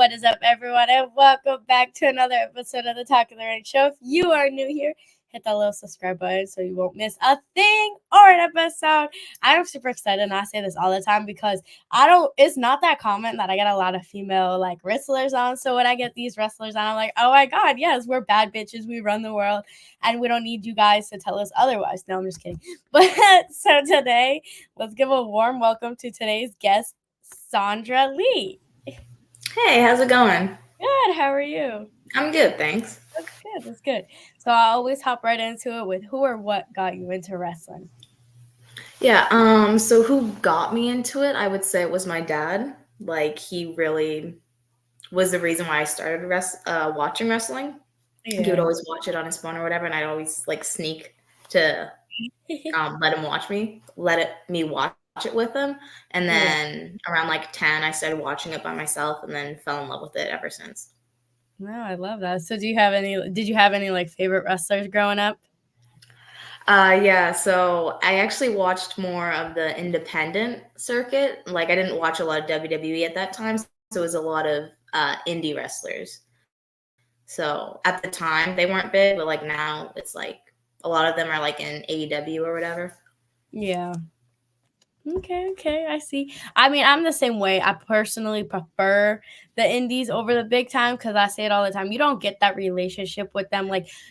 What is up, everyone, and welcome back to another episode of the Talk of the Ring Show. If you are new here, hit that little subscribe button so you won't miss a thing or an episode. I'm super excited, and I say this all the time because it's not that common that I get a lot of female wrestlers on. So when I get these wrestlers on, I'm like, oh my God, yes, we're bad bitches. We run the world, and we don't need you guys to tell us otherwise. No, I'm just kidding. But so today, let's give a warm welcome to today's guest, Zondra Lee. Hey, how's it going? Good. How are you? I'm good, thanks. That's good. So I always hop right into it with who or what got you into wrestling? Yeah, so who got me into it? I would say it was my dad. Like, he really was the reason why I started watching wrestling. He would Yeah. always watch it on his phone or whatever, and I'd always sneak to let him let me watch it with him. And then around 10, I started watching it by myself, and then fell in love with it ever since. No, I love that. So did you have any favorite wrestlers growing up? Yeah, so I actually watched more of the independent circuit. Like, I didn't watch a lot of WWE at that time, so it was a lot of indie wrestlers. So at the time, they weren't big, but now it's a lot of them are in AEW or whatever. Yeah. Okay, I see. I mean, I'm the same way. I personally prefer the indies over the big time because I say it all the time. You don't get that relationship with them.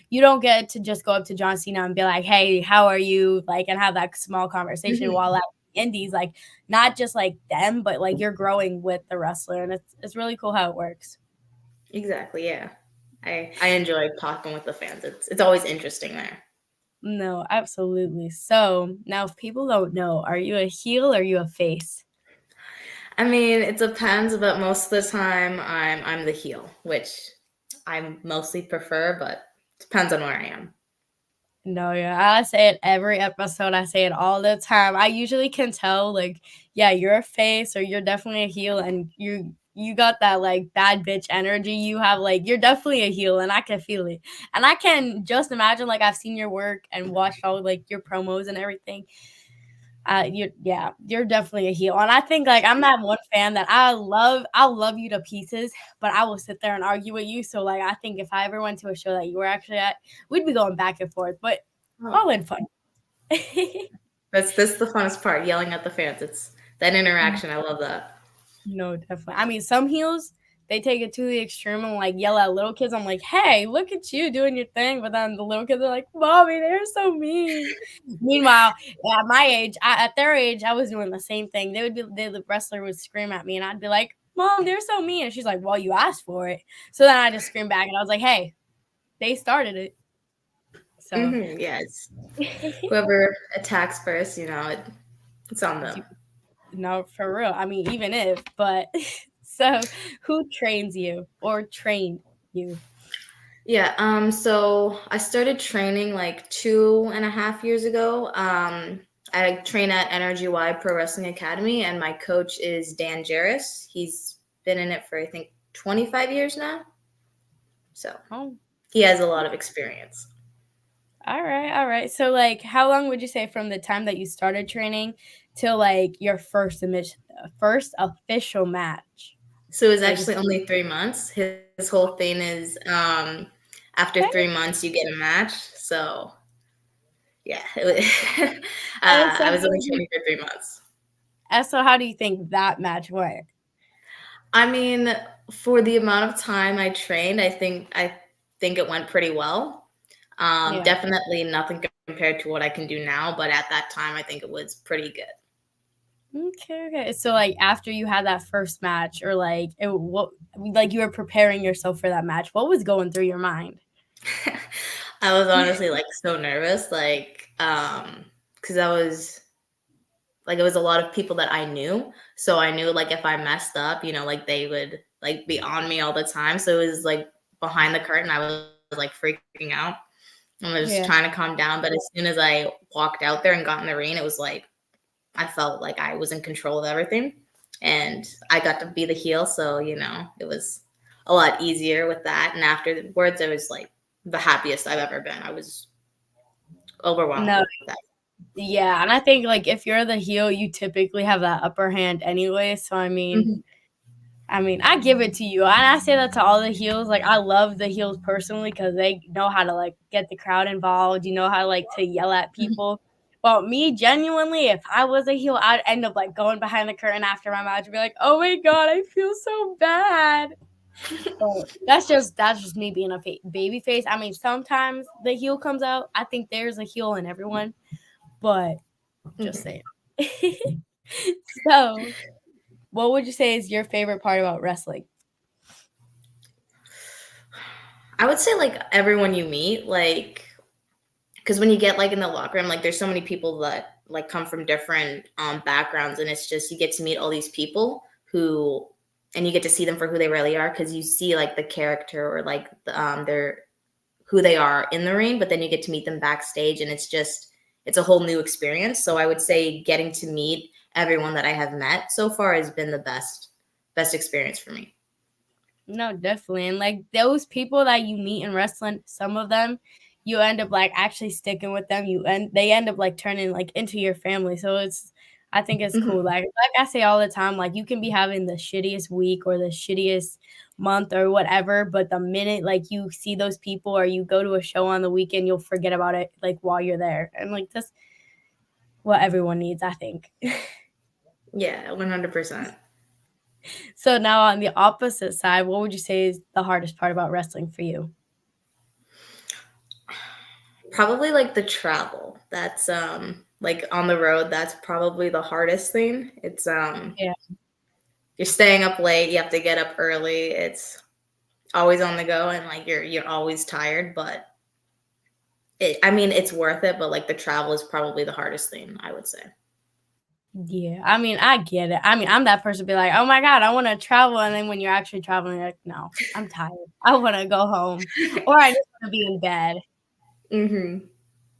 You don't get to just go up to John Cena and be like, hey, how are you? And have that small conversation Mhm. while at indies, not just them, but you're growing with the wrestler. And it's really cool how it works. Exactly, yeah. I enjoy talking with the fans. It's always interesting there. No, absolutely. So now if people don't know, are you a heel or are you a face? I mean, it depends, but most of the time I'm the heel, which I mostly prefer, but depends on where I am. No, yeah, I say it every episode. I say it all the time. I usually can tell, yeah, you're a face or you're definitely a heel, and you got that bad bitch energy. You have you're definitely a heel, and I can feel it. And I can just imagine I've seen your work and watched all your promos and everything. You're definitely a heel, and I think I'm that one fan that I'll love you to pieces, but I will sit there and argue with you. So I think if I ever went to a show that you were actually at, we'd be going back and forth, but all in fun. That's the funnest part, yelling at the fans. It's that interaction. I love that. No, definitely. I mean, some heels, they take it to the extreme and yell at little kids. I'm like, hey, look at you doing your thing. But then the little kids are like, Mommy, they're so mean. Meanwhile, at my age, at their age, I was doing the same thing. The wrestler would scream at me and I'd be like, Mom, they're so mean. And she's like, well, you asked for it. So then I just screamed back and I was like, hey, they started it. So yes. Whoever attacks first, it's on them. No, for real. I mean, even if, but so who trains you or trained you? Yeah, so I started training 2.5 years ago. I train at Energy Y Pro Wrestling Academy, and my coach is Dan Jarris. He's been in it for, I think, 25 years now. So he has a lot of experience. All right. So how long would you say from the time that you started training till your first official match? So it was actually only 3 months. His whole thing is after 3 months you get a match. So yeah, I was only training for 3 months. So how do you think that match went? I mean, for the amount of time I trained, I think it went pretty well. Definitely nothing compared to what I can do now, but at that time, I think it was pretty good. Okay. So after you had that first match, or you were preparing yourself for that match, what was going through your mind? I was honestly so nervous, because I was it was a lot of people that I knew, so I knew if I messed up, they would be on me all the time. So it was behind the curtain, I was freaking out. I was trying to calm down, but as soon as I walked out there and got in the ring, it was I felt like I was in control of everything, and I got to be the heel. So, it was a lot easier with that. And afterwards, I was the happiest I've ever been. I was overwhelmed with that. Yeah, and I think if you're the heel, you typically have that upper hand anyway. So I mean, I mean, I give it to you. And I say that to all the heels. Like, I love the heels personally because they know how to, like, get the crowd involved. You know how, like, to yell at people. But me, genuinely, if I was a heel, I'd end up, like, going behind the curtain after my match and be like, oh, my God, I feel so bad. But that's just me being a baby face. I mean, sometimes the heel comes out. I think there's a heel in everyone. But just saying. So, what would you say is your favorite part about wrestling? I would say like everyone you meet, like, because when you get like in the locker room, like there's so many people that like come from different backgrounds, and it's just you get to meet all these people who, and you get to see them for who they really are, because you see like the character or like their who they are in the ring, but then you get to meet them backstage, and it's a whole new experience. So I would say getting to meet everyone that I have met so far has been the best experience for me. No, definitely. And like those people that you meet in wrestling, some of them you end up like actually sticking with them. They end up like turning like into your family. So I think it's cool. Like I say all the time, like you can be having the shittiest week or the shittiest month or whatever, but the minute like you see those people or you go to a show on the weekend, you'll forget about it like while you're there. And like that's what everyone needs, I think. Yeah, 100%. So now on the opposite side, what would you say is the hardest part about wrestling for you? Probably like the travel. That's like on the road, that's probably the hardest thing. It's Yeah. you're staying up late, you have to get up early. It's always on the go, and like you're always tired, but I mean it's worth it, but like the travel is probably the hardest thing, I would say. Yeah, I mean, I get it. I mean, I'm that person be like, "Oh my God, I wanna travel," and then when you're actually traveling, you're like, "No, I'm tired. I wanna go home," or I just wanna be in bed. Mm-hmm.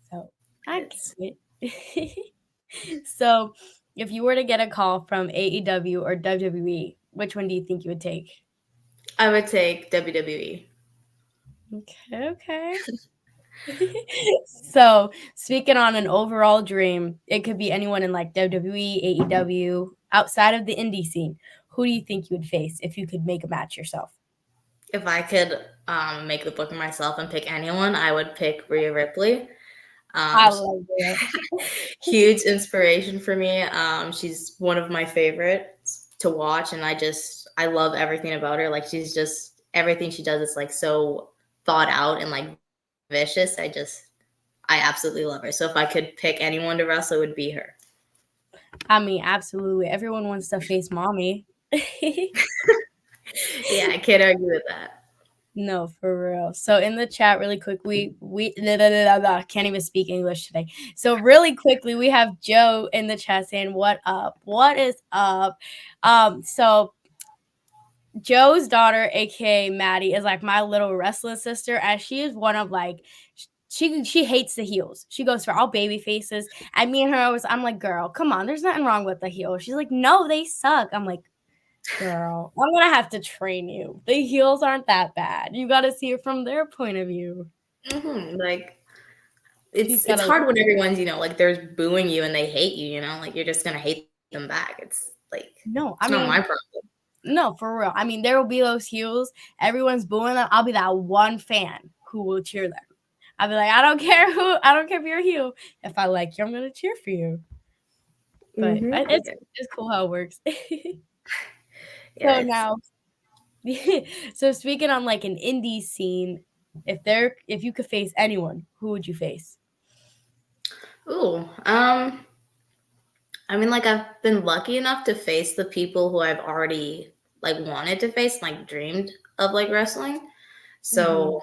So, I Yes. get it. So, if you were to get a call from AEW or WWE, which one do you think you would take? I would take WWE. Okay, okay. So, speaking on an overall dream, it could be anyone in like WWE, AEW, outside of the indie scene. Who do you think you would face if you could make a match yourself? If I could make the booking myself and pick anyone, I would pick Rhea Ripley. I She's love it. huge inspiration for me. She's one of my favorites to watch, and I love everything about her. Like she's just everything she does is like so thought out and like vicious. I absolutely love her. So if I could pick anyone to wrestle, it would be her. I mean, absolutely. Everyone wants to face mommy. Yeah, I can't argue with that. No, for real. So in the chat, really quick, we can't even speak English today. So really quickly, we have Joe in the chat saying, "What up? What is up?" So Joe's daughter, aka Maddie, is like my little wrestling sister, and she is one of like she hates the heels. She goes for all baby faces. And me and her I'm like, girl, come on, there's nothing wrong with the heels. She's like, no, they suck. I'm like, girl, I'm gonna have to train you. The heels aren't that bad. You got to see it from their point of view. Mm-hmm. Like She's it's gotta. hard when everyone's like they're booing you and they hate you. Like you're just gonna hate them back. It's like No, I it's not mean, my problem. no, for real. I mean, there will be those heels. Everyone's booing them. I'll be that one fan who will cheer them. I'll be like, I don't care if you're a heel. If I like you, I'm gonna cheer for you. But Mm-hmm. it's cool how it works. Yeah, So now, so speaking on like an indie scene, if you could face anyone, who would you face? ooh. I mean, like I've been lucky enough to face the people who I've already like wanted to face, like dreamed of like wrestling. Mm-hmm. So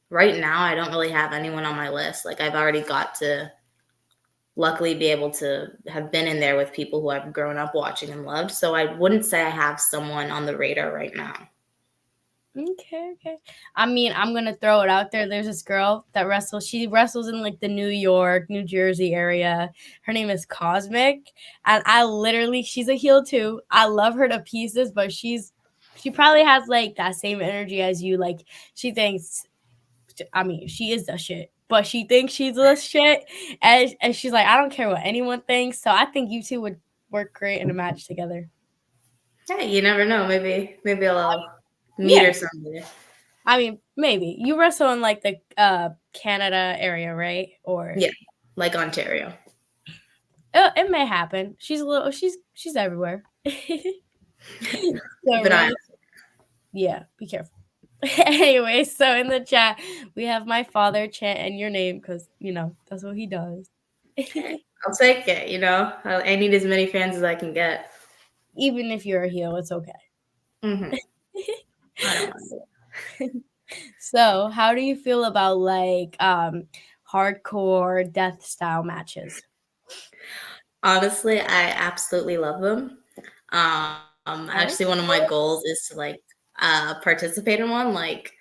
right now I don't really have anyone on my list. Like I've already got to luckily be able to have been in there with people who I've grown up watching and loved. So I wouldn't say I have someone on the radar right now. Okay. I mean, I'm gonna throw it out there. There's this girl that wrestles. She wrestles in like the New York, New Jersey area. Her name is Cosmic, and she's a heel too. I love her to pieces, but she probably has like that same energy as you. Like she thinks, I mean, she is the shit, but she thinks she's the shit, and she's like, I don't care what anyone thinks. So I think you two would work great in a match together. Hey, you never know. Maybe I'll meet Yeah, her someday. I mean, maybe you wrestle in like the Canada area, right? Or Yeah, like Ontario. it may happen. She's a little. She's everywhere. So Keep an eye really, out. yeah. Be careful. Anyway, so in the chat we have my father chanting your name because that's what he does. Hey, I'll take it. I need as many fans as I can get. Even if you're a heel, it's okay. Hmm. I don't mind it. So, how do you feel about like hardcore death style matches? Honestly, I absolutely love them. Actually, one of my goals is to like participate in one. Like,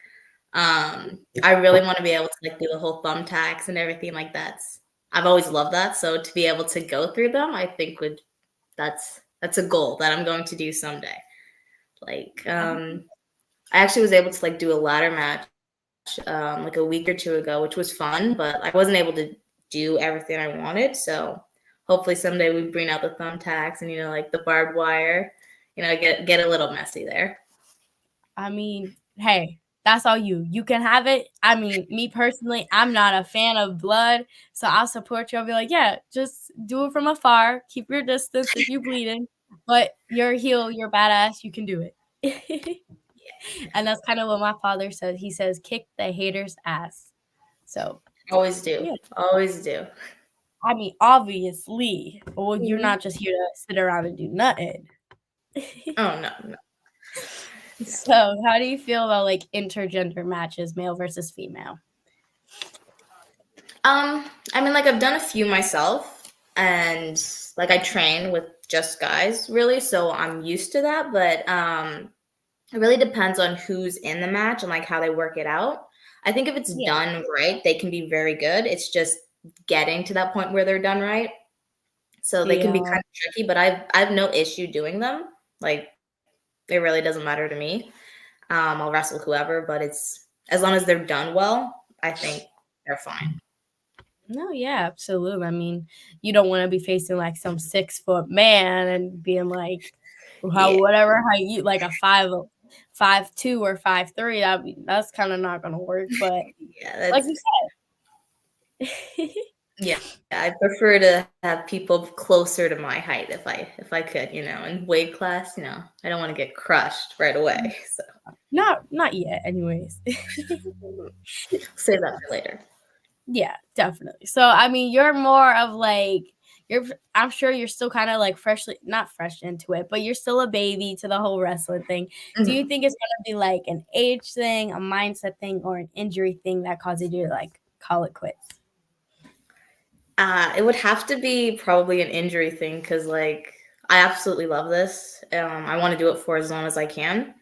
I really want to be able to like do the whole thumbtacks and everything like that. I've always loved that. So to be able to go through them, I think would that's a goal that I'm going to do someday. Like, I actually was able to like do a ladder match like a week or two ago, which was fun, but I wasn't able to do everything I wanted. So hopefully someday we bring out the thumbtacks and like the barbed wire, get a little messy there. I mean, hey, that's all you. You can have it. I mean, me personally, I'm not a fan of blood, so I'll support you. I'll be like, yeah, just do it from afar. Keep your distance if you're bleeding, but you're a heel, you're badass, you can do it. And that's kind of what my father says. He says, kick the hater's ass. So, Always do, yeah. always do. I mean, obviously. Well, you're Mhm. not just here to sit around and do nothing. Oh no, no, no. So, how do you feel about like intergender matches, male versus female? I mean, like I've done a few myself, and like I train with just guys, really, so I'm used to that. But it really depends on who's in the match and like how they work it out. I think if it's Yeah. done right, they can be very good. It's just getting to that point where they're done right. So they can be Yeah. kind of tricky, but I've no issue doing them. Like it really doesn't matter to me. I'll wrestle whoever, but it's as long as they're done well, I think they're fine. No, yeah, absolutely. I mean, you don't want to be facing like some 6 foot man and being like, how Yeah, whatever how you like a 5'2" or 5'3". That's kind of not gonna work. But yeah, like that's you said, yeah. I prefer to have people closer to my height if I could, in weight class, I don't want to get crushed right away. So not yet. Anyways, save that for later. yeah, definitely. So I mean, you're more of like you're. I'm sure you're still kind of like freshly not fresh into it, but you're still a baby to the whole wrestling thing. Do you Mhm. think it's gonna be like an age thing, a mindset thing, or an injury thing that causes you to like call it quits? It would have to be probably an injury thing because, like, I absolutely love this. I want to do it for as long as I can.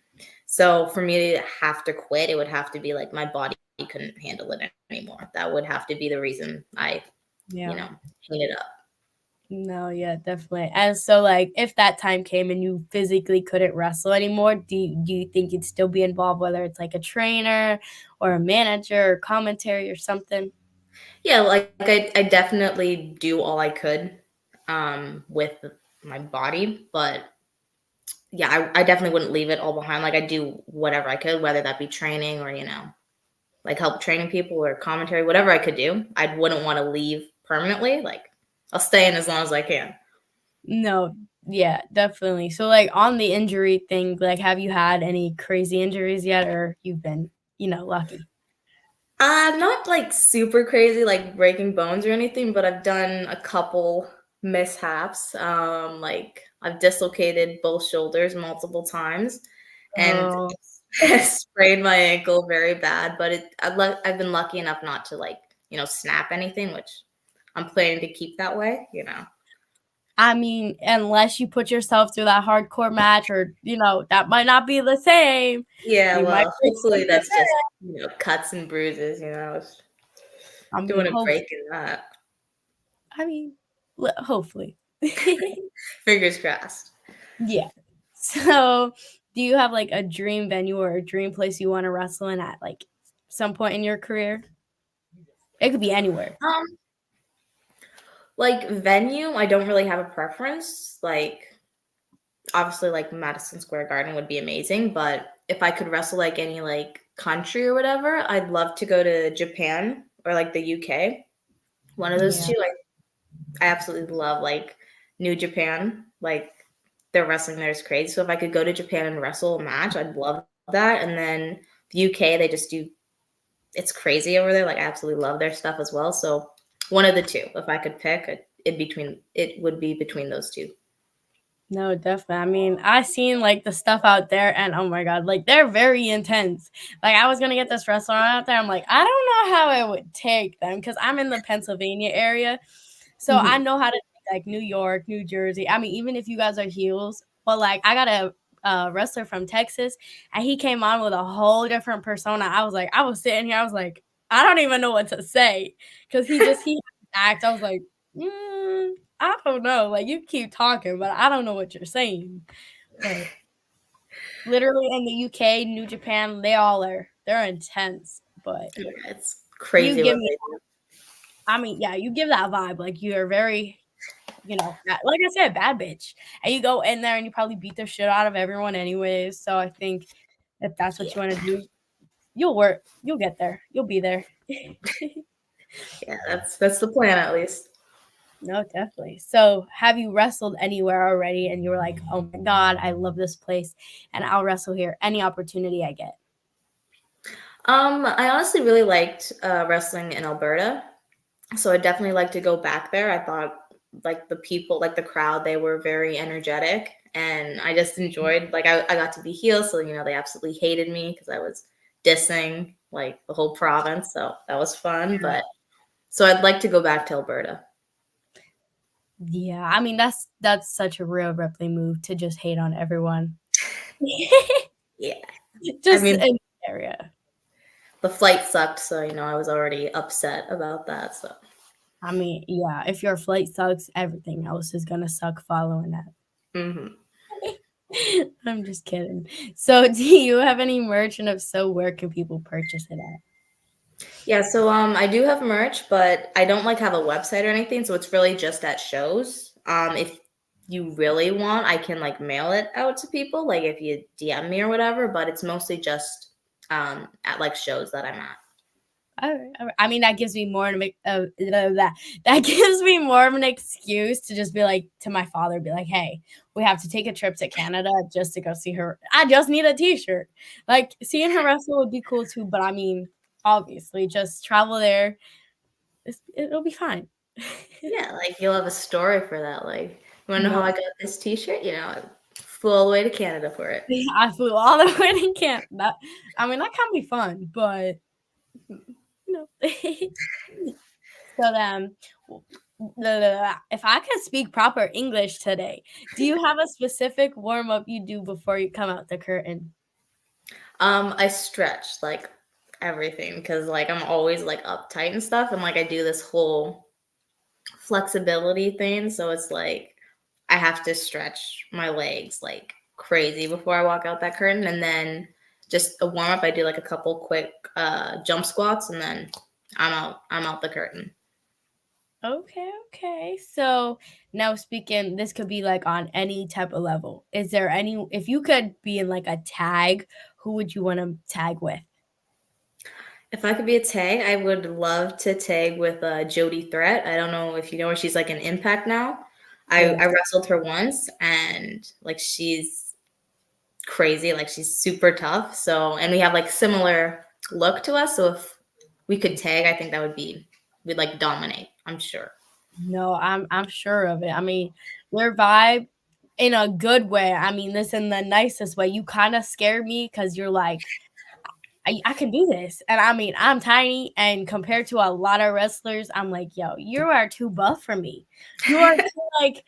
So for me to have to quit, it would have to be like my body couldn't handle it anymore. That would have to be the reason I, Yeah. hang it up. No, yeah, definitely. And so, like, if that time came and you physically couldn't wrestle anymore, do you think you'd still be involved, whether it's like a trainer or a manager or commentary or something? Yeah, like I definitely do all I could with my body, but yeah, I definitely wouldn't leave it all behind. Like I do whatever I could, whether that be training or like help training people or commentary, whatever I could do. I wouldn't want to leave permanently. Like I'll stay in as long as I can. No, yeah, definitely. So, like, on the injury thing, like, have you had any crazy injuries yet, or you've been, lucky? Not like super crazy, like breaking bones or anything, but I've done a couple mishaps. Like I've dislocated both shoulders multiple times, and Oh, sprained my ankle very bad. But I've been lucky enough not to like snap anything, which I'm planning to keep that way. I mean, unless you put yourself through that hardcore match, or that might not be the same. Yeah, You might well, break hopefully something that's just there. cuts and bruises. I Don't mean, want to hope. break in that. I mean, hopefully. Fingers crossed. Yeah. So, do you have like a dream venue or a dream place you want to wrestle in at like some point in your career? It could be anywhere. Um, like venue, I don't really have a preference. Like obviously like Madison Square Garden would be amazing, but if I could wrestle like any like country or whatever, I'd love to go to Japan or like the UK. One of those Yeah. two. I absolutely love like New Japan. Like their wrestling there is crazy. So if I could go to Japan and wrestle a match, I'd love that. And then the UK, they just do it's crazy over there. Like I absolutely love their stuff as well. So one of the two. If I could pick, it would be between those two. No, definitely. I mean, I seen like the stuff out there, and oh my god, like they're very intense. Like I was gonna get this restaurant out there. I'm like, I don't know how it would take them because I'm in the Pennsylvania area, so I Mhm. know how to take, like New York, New Jersey. I mean, even if you guys are heels, but like I got a wrestler from Texas, and he came on with a whole different persona. I was sitting here, I was like, I don't even know what to say because he act. I was like, I don't know. Like you keep talking, but I don't know what you're saying. But literally in the UK, New Japan, they're intense. But Oh, yeah, it's you crazy give what me they do. I mean, yeah, you give that vibe. Like you're very, like I said, bad bitch. And you go in there and you probably beat the shit out of everyone anyways. So I think if that's what Yeah, you want to do, you'll get there. You'll be there. yeah, that's the plan at least. No, definitely. So, have you wrestled anywhere already and you were like, "Oh my god, I love this place and I'll wrestle here any opportunity I get." I honestly really liked wrestling in Alberta, so I definitely like to go back there. I thought like the people, like the crowd, they were very energetic, and I just enjoyed. Like I got to be heel, so they absolutely hated me because I was dissing like the whole province. So that was fun. But so I'd like to go back to Alberta. Yeah, I mean that's such a real Ripley move to just hate on everyone. Yeah, I Just in mean the area. the flight sucked, so I was already upset about that. So. I mean, yeah, if your flight sucks, everything else is gonna suck following that. Hmm. I'm just kidding. So, do you have any merch, and if so, where can people purchase it at? Yeah, so I do have merch, but I don't like have a website or anything, so it's really just at shows. If you really want, I can like mail it out to people, like if you DM me or whatever, but it's mostly just at like shows that I'm at. Alright. I mean, that gives me more to make that gives me more of an excuse to just be like to my father, be like, "Hey, we have to take a trip to Canada just to go see her. I just need a T-shirt." Like seeing her wrestle would be cool too, but I mean, obviously, just travel there. It'll be fine. Yeah, like you'll have a story for that. Like, you wanna know how No, I got this t-shirt? I flew all the way to Canada for it. I flew all the way to Canada. I mean, that can be fun, but you know. So then, if I could speak proper English today, do you have a specific warm up you do before you come out the curtain? I stretch like everything because like I'm always like uptight and stuff, and like I do this whole flexibility thing. So it's like I have to stretch my legs like crazy before I walk out that curtain. And then just a warm up, I do like a couple quick jump squats and then I'm out the curtain. Okay, okay. So now speaking, this could be like on any type of level. Is there any, if you could be in like a tag, who would you want to tag with? If I could be a tag, I would love to tag with Jody Threat. I don't know if you know her. She's like an Impact now. I Yes. wrestled her once and like she's crazy. Like she's super tough. So, and we have like similar look to us. So if we could tag, I think we'd like dominate. I'm sure. No, I'm sure of it. I mean, your vibe in a good way. I mean, this in the nicest way. You kind of scare me because you're like, I can do this. And I mean, I'm tiny, and compared to a lot of wrestlers, I'm like, yo, you are too buff for me. You are too, like,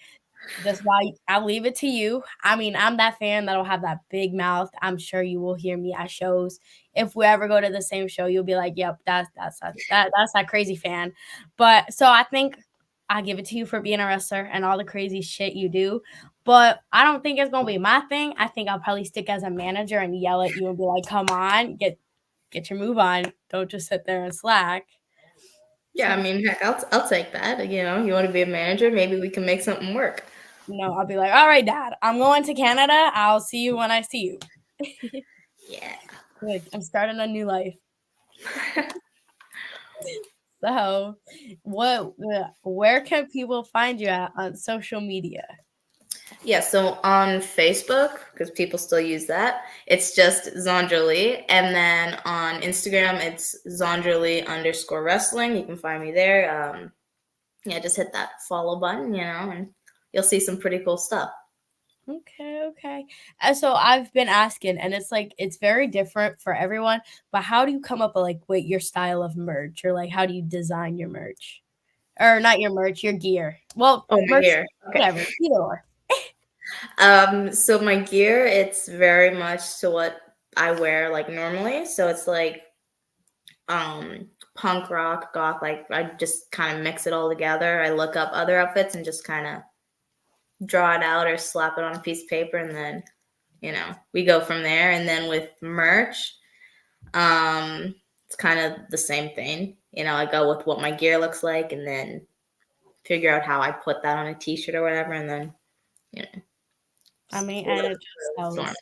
that's why I'll leave it to you. I mean, I'm that fan that'll have that big mouth. I'm sure you will hear me at shows. If we ever go to the same show, you'll be like, "Yep, that's that crazy fan." But so I think I give it to you for being a wrestler and all the crazy shit you do. But I don't think it's gonna be my thing. I think I'll probably stick as a manager and yell at you and be like, "Come on, get your move on. Don't just sit there and slack." Yeah, I So mean, heck, I'll take that. You want to be a manager? Maybe we can make something work. No, I'll be like, all right, Dad, I'm going to Canada. I'll see you when I see you. Yeah. Like, I'm starting a new life. So, where can people find you at on social media? Yeah, so on Facebook, because people still use that, it's just Zondra Lee. And then on Instagram, it's Zondra Lee _ wrestling. You can find me there. Yeah, just hit that follow button, and you'll see some pretty cool stuff. Okay. So I've been asking, and it's like it's very different for everyone. But how do you come up with your style of merch, or like how do you design your merch, or not your merch, your gear? Well, Oh, my merch, gear. Okay. whatever, either or. So my gear, it's very much to what I wear like normally. So it's like punk rock, goth, like I just kind of mix it all together. I look up other outfits and just kind of draw it out or slap it on a piece of paper, and then we go from there. And then with merch, it's kind of the same thing. I go with what my gear looks like and then figure out how I put that on a t-shirt or whatever, and then you know I mean, and it just storm. sells.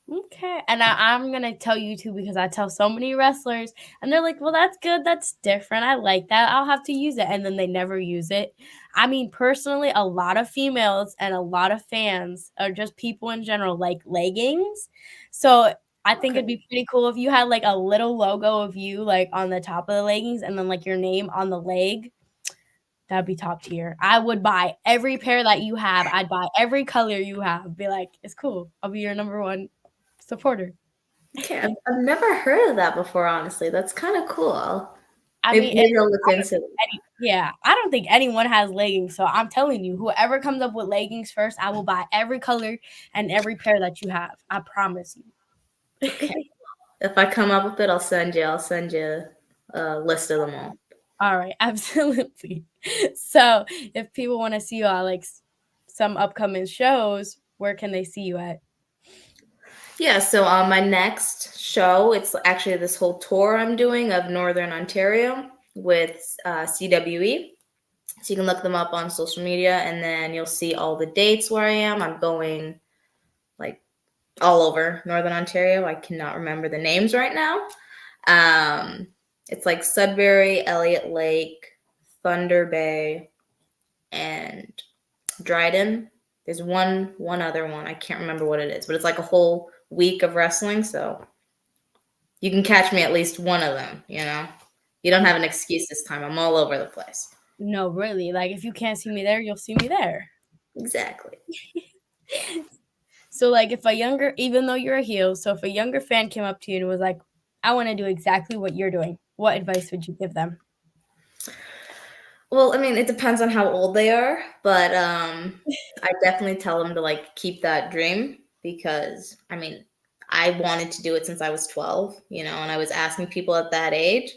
Okay. And I'm going to tell you too, because I tell so many wrestlers and they're like, well, that's good. That's different. I like that. I'll have to use it. And then they never use it. I mean, personally, a lot of females and a lot of fans, or just people in general, like leggings. So I think Okay. it'd be pretty cool if you had like a little logo of you like on the top of the leggings and then like your name on the leg. That'd be top tier. I would buy every pair that you have. I'd buy every color you have. Be like, it's cool. I'll be your number one supporter. Okay, I've never heard of that before, honestly. That's kind of cool. I Maybe, mean, maybe I'll look into it. yeah, I don't think anyone has leggings. So I'm telling you, whoever comes up with leggings first, I will buy every color and every pair that you have. I promise you. Okay. If I come up with it, I'll send you a list of them all. All right, absolutely. So if people want to see you at like some upcoming shows, where can they see you at? Yeah, so on my next show, it's actually this whole tour I'm doing of Northern Ontario with CWE. So you can look them up on social media, and then you'll see all the dates where I am. I'm going like all over Northern Ontario. I cannot remember the names right now. It's like Sudbury, Elliott Lake, Thunder Bay, and Dryden. There's one other one. I can't remember what it is, but it's like a whole week of wrestling. So you can catch me at least one of them. You don't have an excuse this time. I'm all over the place. No, really. Like if you can't see me there, you'll see me there. Exactly. So like if a younger, even though you're a heel, so if a younger fan came up to you and was like, I want to do exactly what you're doing, what advice would you give them? Well, I mean, it depends on how old they are, but I definitely tell them to like keep that dream, because I mean, I wanted to do it since I was 12, and I was asking people at that age.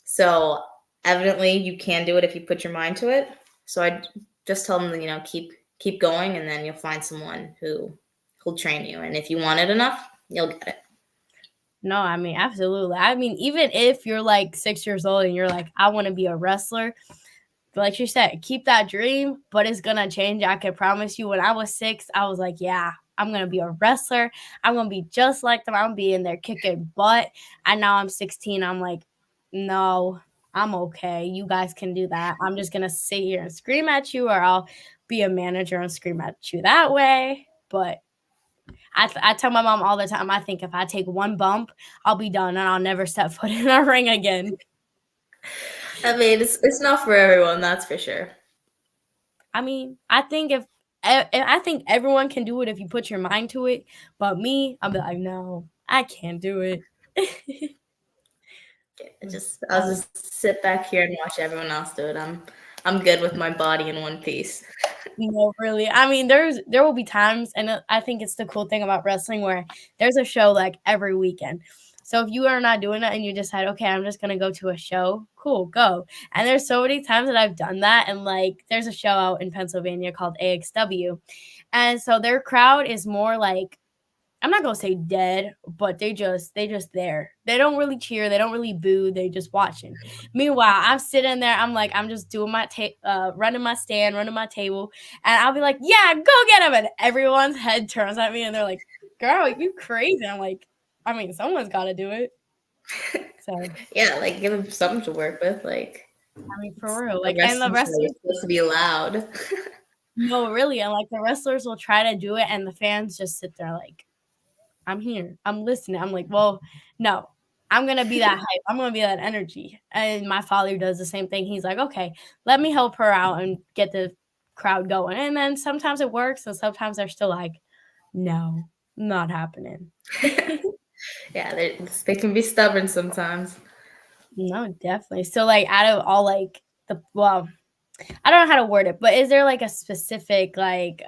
So evidently you can do it if you put your mind to it. So I just tell them, keep going, and then you'll find someone who'll train you. And if you want it enough, you'll get it. No, I mean, absolutely. I mean, even if you're like 6 years old and you're like, I want to be a wrestler, like you said, keep that dream, but it's going to change. I can promise you. When I was 6, I was like, yeah, I'm going to be a wrestler. I'm going to be just like them. I'm going to be in there kicking butt. And now I'm 16. I'm like, no, I'm okay. You guys can do that. I'm just going to sit here and scream at you, or I'll be a manager and scream at you that way. But I tell my mom all the time, I think if I take one bump, I'll be done and I'll never step foot in a ring again. I mean, it's not for everyone, that's for sure. I mean, I think I think everyone can do it if you put your mind to it. But me, I'll be like, no, I can't do it. I'll just sit back here and watch everyone else do it. I'm good with my body in one piece. No, really. I mean, there will be times, and I think it's the cool thing about wrestling where there's a show like every weekend. So if you are not doing it and you decide, okay, I'm just gonna go to a show, cool, go. And there's so many times that I've done that, and like there's a show out in Pennsylvania called AXW, and so their crowd is more like I'm not gonna say dead, but they just there. They don't really cheer, they don't really boo, they just watching. Meanwhile, I'm sitting there, I'm just doing my running my stand, running my table, and I'll be like, "Yeah, go get him!" And everyone's head turns at me, and they're like, "Girl, you crazy?" I'm like, I mean, someone's got to do it. So Yeah, like give them something to work with. Like I mean, it's for real, a like, and the wrestling show, you're wrestlers, supposed to be loud. no, really, and like the wrestlers will try to do it, and the fans just sit there like, I'm here. I'm listening. I'm like, well, no, I'm gonna be that hype. I'm gonna be that energy. And my father does the same thing. He's like, okay, let me help her out and get the crowd going. And then sometimes it works, and sometimes they're still like, no, not happening. Yeah, they can be stubborn sometimes. No, definitely. So like out of all like the well, I don't know how to word it, but is there like a specific like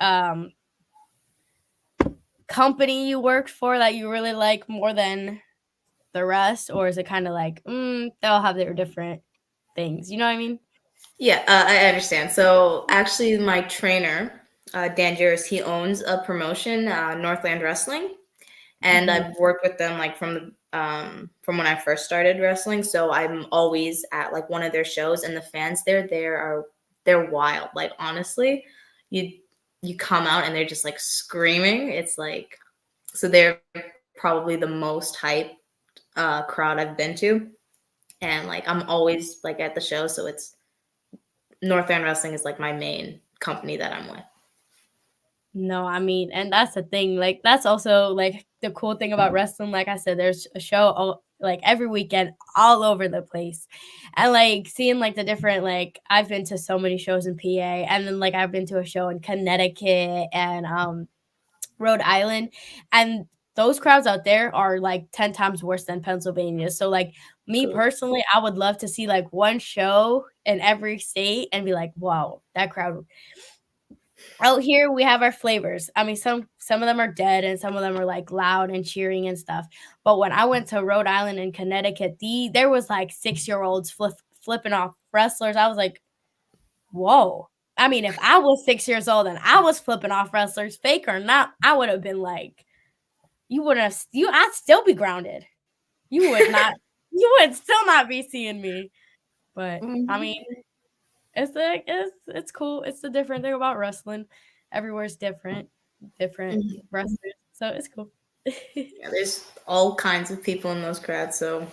company you worked for that you really like more than the rest, or is it kind of like they'll have their different things? You know what I mean? Yeah, I understand. So actually, my trainer, Dan Jarris, he owns a promotion, Northland Wrestling, and Mhm. I've worked with them like from when I first started wrestling. So I'm always at like one of their shows, and the fans there are they're wild. Like honestly, you you come out and they're just like screaming. It's like so they're probably the most hype crowd I've been to, and like I'm always like at the show. So it's Northland Wrestling is like my main company that I'm with. No, I mean, and that's the thing. Like, that's also like the cool thing about wrestling. Like I said, there's a show like every weekend all over the place, and like seeing like the different like I've been to so many shows in PA, and then like I've been to a show in Connecticut and Rhode Island, and those crowds out there are like 10 times worse than Pennsylvania. So like me Cool. personally, I would love to see like one show in every state and be like, wow, that crowd out here we have our flavors. I mean, some of them are dead and some of them are like loud and cheering and stuff. But when I went to Rhode Island and Connecticut, there was like 6-year-olds flipping off wrestlers. I was like, whoa. I mean, if I was 6 years old and I was flipping off wrestlers, fake or not, I would have been like, you wouldn't have I'd still be grounded. You would not you would still not be seeing me. But I Mhm. mean, it's cool. It's the different thing about wrestling. Everywhere's different Mhm. wrestlers. So it's cool. Yeah, there's all kinds of people in those crowds. So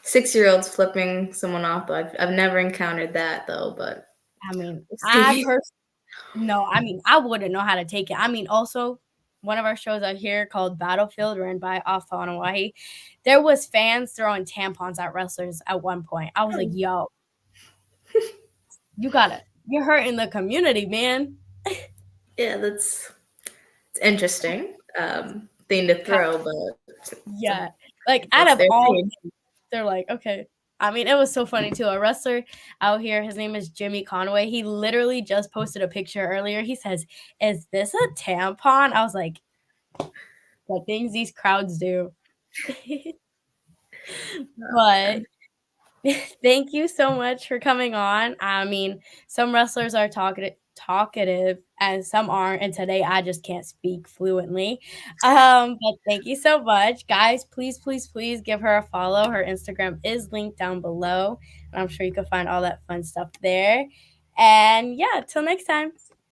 6-year-olds flipping someone off. I've never encountered that though, but I mean, we'll see. no, I mean, I wouldn't know how to take it. I mean, also one of our shows out here called Battlefield, ran by Alpha on Hawaii. There was fans throwing tampons at wrestlers at one point. I was like, yo, you're hurting the community, man. Yeah, it's interesting thing to throw, but Yeah. Like out that's of their all thing. they're like, okay. I mean, it was so funny too. A wrestler out here, his name is Jimmy Conway. He literally just posted a picture earlier. He says, "Is this a tampon?" I was like, "The things these crowds do." But thank you so much for coming on. I mean, some wrestlers are talkative and some aren't, and today I just can't speak fluently. But thank you so much. Guys, please, please, please give her a follow. Her Instagram is linked down below, and I'm sure you can find all that fun stuff there. And yeah, till next time.